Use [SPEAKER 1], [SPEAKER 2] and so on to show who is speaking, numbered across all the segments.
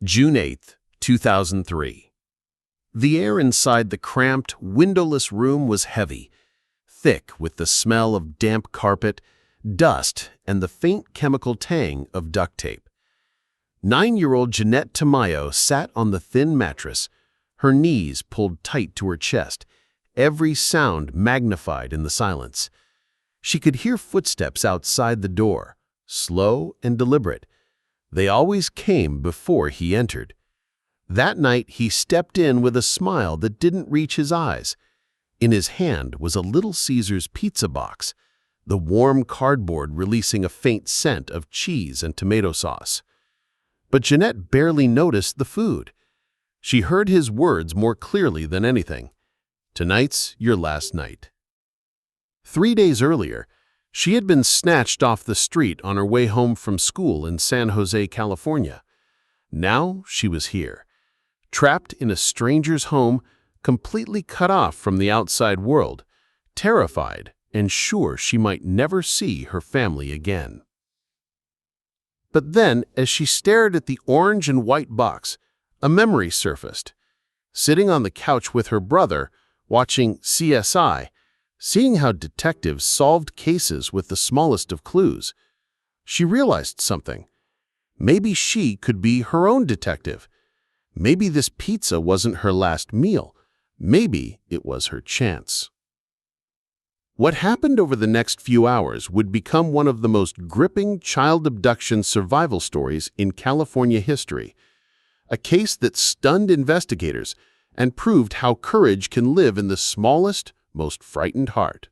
[SPEAKER 1] June 8, 2003. The air inside the cramped, windowless room was heavy, thick with the smell of damp carpet, dust, and the faint chemical tang of duct tape. 9-year-old Jeannette Tamayo sat on the thin mattress, her knees pulled tight to her chest, every sound magnified in the silence. She could hear footsteps outside the door, slow and deliberate. They always came before he entered. That night, he stepped in with a smile that didn't reach his eyes. In his hand was a Little Caesar's pizza box, the warm cardboard releasing a faint scent of cheese and tomato sauce. But Jeannette barely noticed the food. She heard his words more clearly than anything. "Tonight's your last night." 3 days earlier, she had been snatched off the street on her way home from school in San Jose, California. Now she was here, trapped in a stranger's home, completely cut off from the outside world, terrified and sure she might never see her family again. But then, as she stared at the orange and white box, a memory surfaced. Sitting on the couch with her brother, watching CSI, seeing how detectives solved cases with the smallest of clues, she realized something. Maybe she could be her own detective. Maybe this pizza wasn't her last meal. Maybe it was her chance. What happened over the next few hours would become one of the most gripping child abduction survival stories in California history, a case that stunned investigators and proved how courage can live in the smallest, most frightened heart.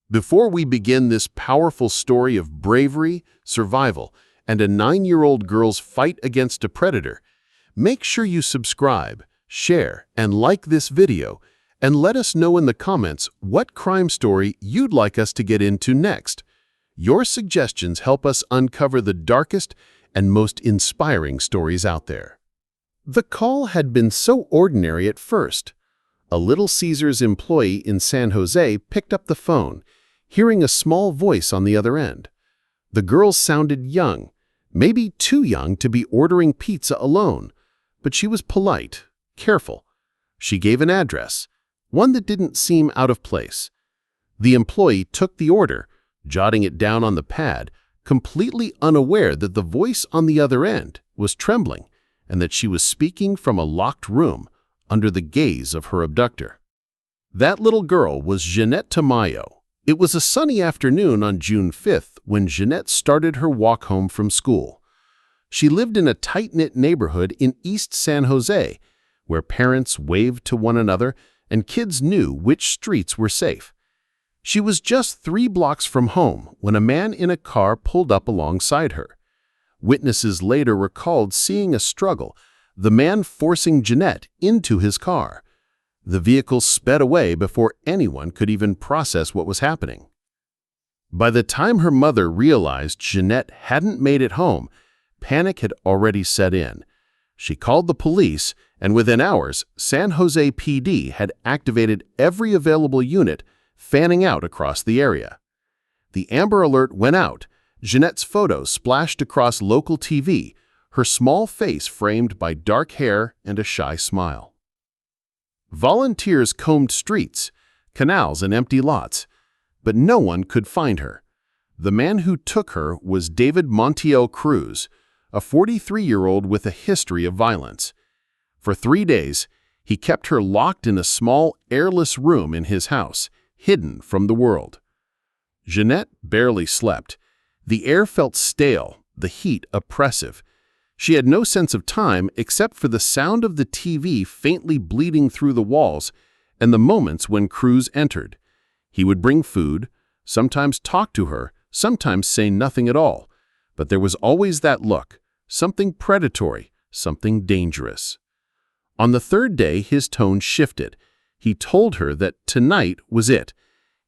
[SPEAKER 1] Before we begin this powerful story of bravery, survival, and a 9-year-old girl's fight against a predator, make sure you subscribe, share, and like this video, and let us know in the comments what crime story you'd like us to get into next. Your suggestions help us uncover the darkest and most inspiring stories out there. The call had been so ordinary at first. A Little Caesar's employee in San Jose picked up the phone, hearing a small voice on the other end. The girl sounded young, maybe too young to be ordering pizza alone, but she was polite, careful. She gave an address, one that didn't seem out of place. The employee took the order, jotting it down on the pad, completely unaware that the voice on the other end was trembling and that she was speaking from a locked room under the gaze of her abductor. That little girl was Jeannette Tamayo. It was a sunny afternoon on June 5th when Jeannette started her walk home from school. She lived in a tight-knit neighborhood in East San Jose, where parents waved to one another and kids knew which streets were safe. She was just 3 blocks from home when a man in a car pulled up alongside her. Witnesses later recalled seeing a struggle, the man forcing Jeannette into his car. The vehicle sped away before anyone could even process what was happening. By the time her mother realized Jeannette hadn't made it home, panic had already set in. She called the police, and within hours, San Jose PD had activated every available unit, fanning out across the area. The Amber Alert went out. Jeannette's photo splashed across local TV, her small face framed by dark hair and a shy smile. Volunteers combed streets, canals, and empty lots, but no one could find her. The man who took her was David Montiel Cruz, a 43-year-old with a history of violence. For 3 days, he kept her locked in a small, airless room in his house, hidden from the world. Jeannette barely slept. The air felt stale, the heat oppressive. She had no sense of time except for the sound of the TV faintly bleeding through the walls and the moments when Cruz entered. He would bring food, sometimes talk to her, sometimes say nothing at all. But there was always that look, something predatory, something dangerous. On the 3rd day, his tone shifted. He told her that tonight was it.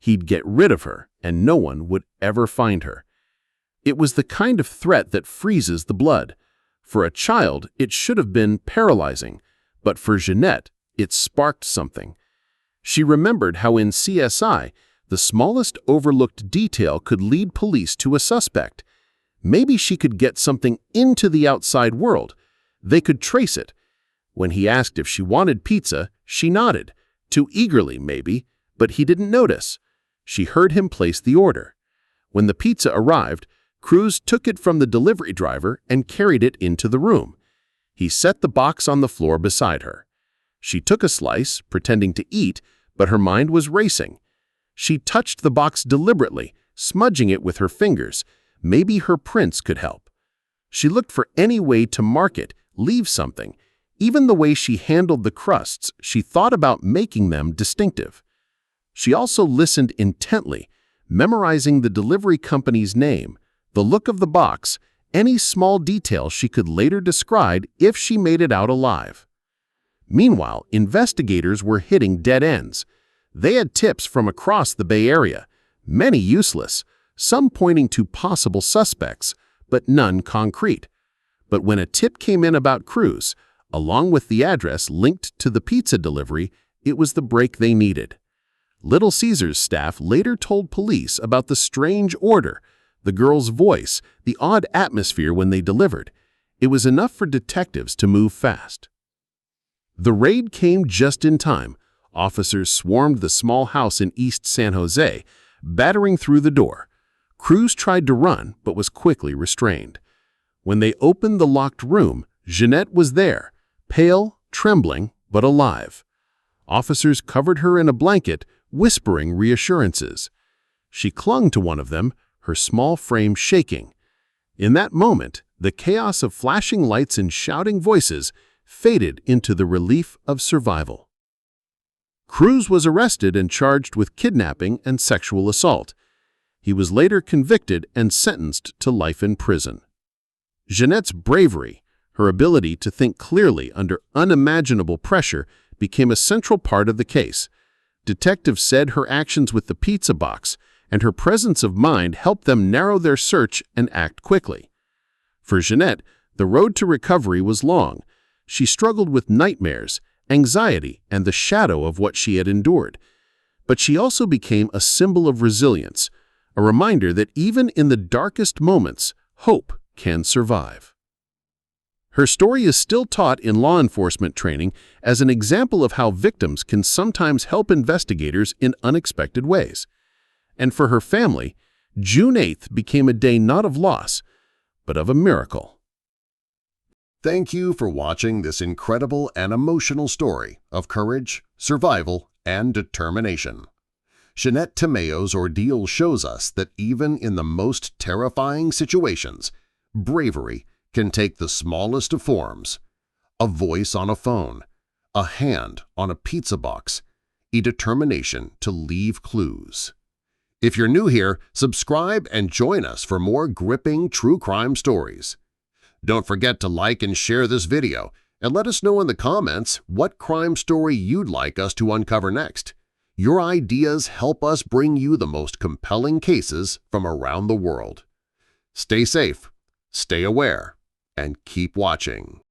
[SPEAKER 1] He'd get rid of her, and no one would ever find her. It was the kind of threat that freezes the blood. For a child, it should have been paralyzing, but for Jeannette, it sparked something. She remembered how in CSI, the smallest overlooked detail could lead police to a suspect. Maybe she could get something into the outside world. They could trace it. When he asked if she wanted pizza, she nodded. Too eagerly, maybe, but he didn't notice. She heard him place the order. When the pizza arrived, Cruz took it from the delivery driver and carried it into the room. He set the box on the floor beside her. She took a slice, pretending to eat, but her mind was racing. She touched the box deliberately, smudging it with her fingers. Maybe her prints could help. She looked for any way to mark it, leave something. Even the way she handled the crusts, she thought about making them distinctive. She also listened intently, memorizing the delivery company's name, the look of the box, any small detail she could later describe if she made it out alive. Meanwhile, investigators were hitting dead ends. They had tips from across the Bay Area, many useless, some pointing to possible suspects, but none concrete. But when a tip came in about Cruz, along with the address linked to the pizza delivery, it was the break they needed. Little Caesars staff later told police about the strange order, the girl's voice, the odd atmosphere when they delivered. It was enough for detectives to move fast. The raid came just in time. Officers swarmed the small house in East San Jose, battering through the door. Cruz tried to run, but was quickly restrained. When they opened the locked room, Jeannette was there, pale, trembling, but alive. Officers covered her in a blanket, whispering reassurances. She clung to one of them, her small frame shaking. In that moment, the chaos of flashing lights and shouting voices faded into the relief of survival. Cruz was arrested and charged with kidnapping and sexual assault. He was later convicted and sentenced to life in prison. Jeannette's bravery, her ability to think clearly under unimaginable pressure, became a central part of the case. Detectives said her actions with the pizza box and her presence of mind helped them narrow their search and act quickly. For Jeannette, the road to recovery was long. She struggled with nightmares, anxiety, and the shadow of what she had endured. But she also became a symbol of resilience, a reminder that even in the darkest moments, hope can survive. Her story is still taught in law enforcement training as an example of how victims can sometimes help investigators in unexpected ways. And for her family, June 8th became a day not of loss, but of a miracle.
[SPEAKER 2] Thank you for watching this incredible and emotional story of courage, survival, and determination. Jeannette Tamayo's ordeal shows us that even in the most terrifying situations, bravery can take the smallest of forms: a voice on a phone, a hand on a pizza box, a determination to leave clues. If you're new here, subscribe and join us for more gripping true crime stories. Don't forget to like and share this video, and let us know in the comments what crime story you'd like us to uncover next. Your ideas help us bring you the most compelling cases from around the world. Stay safe, stay aware, and keep watching.